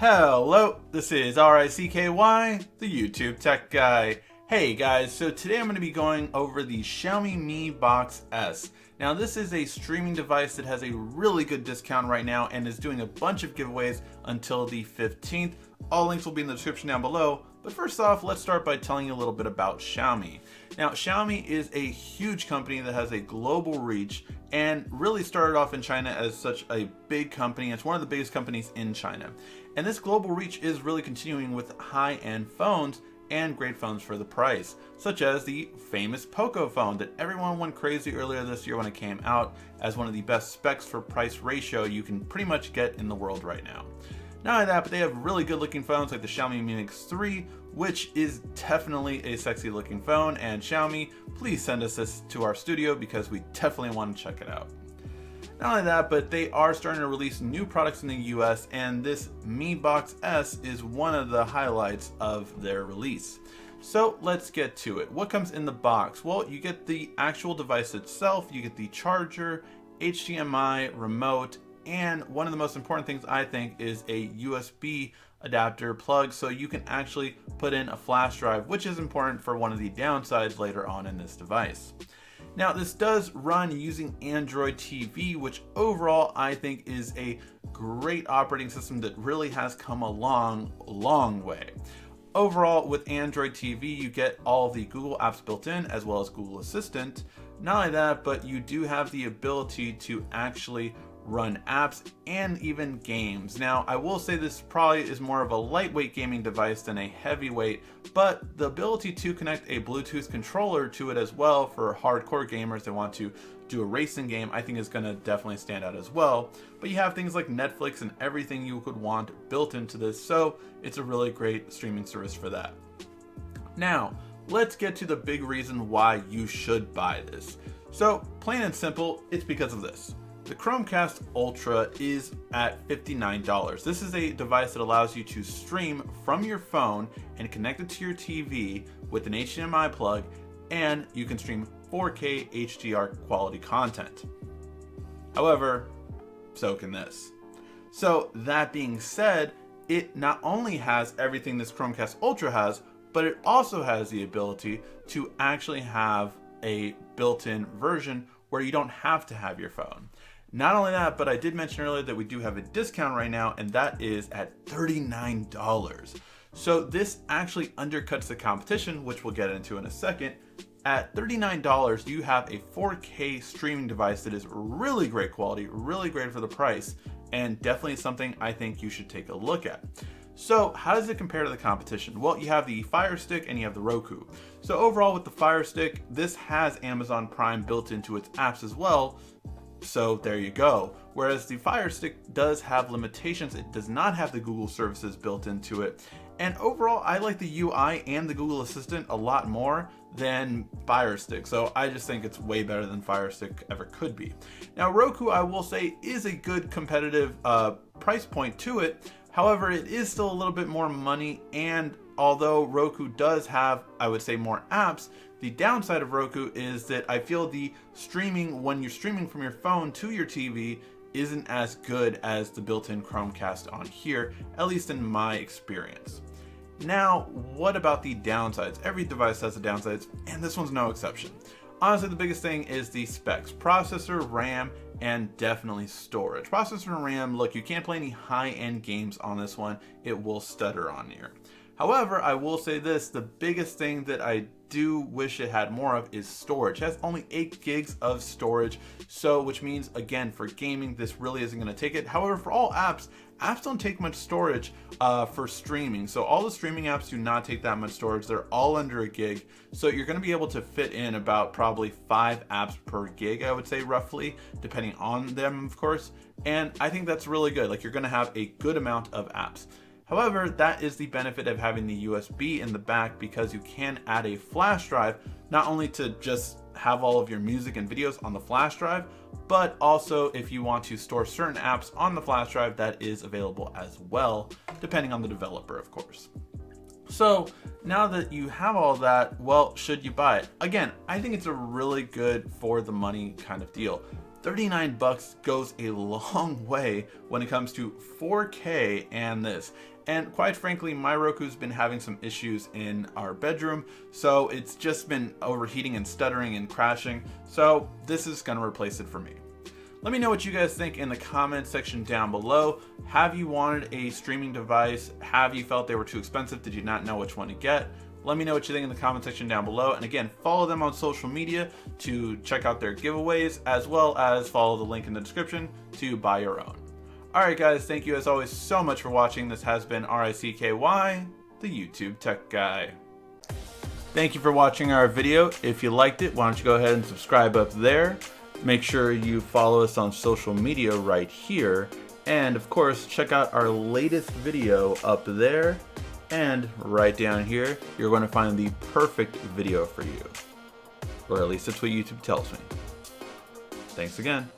Hello, this is RICKY, the YouTube Tech Guy. Hey guys, so today I'm going to be going over the Xiaomi Mi Box S. Now this is a streaming device that has a really good discount right now and is doing a bunch of giveaways until the 15th. All links will be in the description down below. But first off, let's start by telling you a little bit about Xiaomi. Now, Xiaomi is a huge company that has a global reach and really started off in China as such a big company. It's one of the biggest companies in China. And this global reach is really continuing with high-end phones and great phones for the price, such as the famous Poco phone that everyone went crazy earlier this year when it came out as one of the best specs for price ratio you can pretty much get in the world right now. Not only that, but they have really good looking phones like the Xiaomi Mi Mix 3, which is definitely a sexy looking phone, and Xiaomi, please send us this to our studio because we definitely want to check it out. Not only that, but they are starting to release new products in the US, and this Mi Box S is one of the highlights of their release. So let's get to it. What comes in the box? Well, you get the actual device itself, you get the charger, HDMI, remote, and one of the most important things I think is a USB adapter plug so you can actually put in a flash drive, which is important for one of the downsides later on in this device. Now this does run using Android TV, which overall I think is a great operating system that really has come a long way. Overall, with Android TV, you get all of the Google apps built in, as well as Google Assistant. Not only that, but you do have the ability to actually run apps and even games. Now, I will say this probably is more of a lightweight gaming device than a heavyweight, but the ability to connect a Bluetooth controller to it as well for hardcore gamers that want to do a racing game, I think is going to definitely stand out as well. But you have things like Netflix and everything you could want built into this, so it's a really great streaming service for that. Now, let's get to the big reason why you should buy this. So, plain and simple, it's because of this. The Chromecast Ultra is at $59. This is a device that allows you to stream from your phone and connect it to your TV with an HDMI plug, and you can stream 4K HDR quality content. However, so can this. So that being said, it not only has everything this Chromecast Ultra has, but it also has the ability to actually have a built-in version where you don't have to have your phone. Not only that, but I did mention earlier that we do have a discount right now, and that is at $39. So this actually undercuts the competition, which we'll get into in a second. At $39, you have a 4K streaming device that is really great quality, really great for the price, and definitely something I think you should take a look at. So how does it compare to the competition? Well, you have the Fire Stick and you have the Roku. So overall with the Fire Stick, this has Amazon Prime built into its apps as well. So there you go. Whereas the Fire Stick does have limitations. It does not have the Google services built into it. And overall, I like the UI and the Google Assistant a lot more than Fire Stick. So I just think it's way better than Fire Stick ever could be. Now Roku, I will say, is a good competitive price point to it. However, it is still a little bit more money, and although Roku does have, I would say, more apps, the downside of Roku is that I feel the streaming, when you're streaming from your phone to your TV, isn't as good as the built-in Chromecast on here, at least in my experience. Now, what about the downsides? Every device has the downsides, and this one's no exception. Honestly, the biggest thing is the specs. Processor, RAM, and definitely storage. Processor and RAM, look, you can't play any high-end games on this one. It will stutter on here. However, I will say this, the biggest thing that I do wish it had more of is storage. It has only 8 gigs of storage, so which means, again, for gaming, this really isn't going to take it. However, for all apps don't take much storage for streaming. So all the streaming apps do not take that much storage. They're all under a gig. So you're going to be able to fit in about probably 5 apps per gig, I would say, roughly, depending on them, of course. And I think that's really good. Like, you're going to have a good amount of apps. However, that is the benefit of having the USB in the back, because you can add a flash drive, not only to just have all of your music and videos on the flash drive, but also if you want to store certain apps on the flash drive, that is available as well, depending on the developer, of course. So Now that you have all that, well, should you buy it? Again, I think it's a really good for the money kind of deal. 39 bucks goes a long way when it comes to 4K and this. And quite frankly, my Roku's been having some issues in our bedroom, so it's just been overheating and stuttering and crashing. So this is gonna replace it for me. Let me know what you guys think in the comment section down below. Have you wanted a streaming device? Have you felt they were too expensive? Did you not know which one to get? Let me know what you think in the comment section down below. And again, follow them on social media to check out their giveaways, as well as follow the link in the description to buy your own. Alright guys, thank you as always so much for watching. This has been RICKY, the YouTube Tech Guy. Thank you for watching our video. If you liked it, why don't you go ahead and subscribe up there. Make sure you follow us on social media right here. And of course, check out our latest video up there. And right down here, you're going to find the perfect video for you. Or at least that's what YouTube tells me. Thanks again.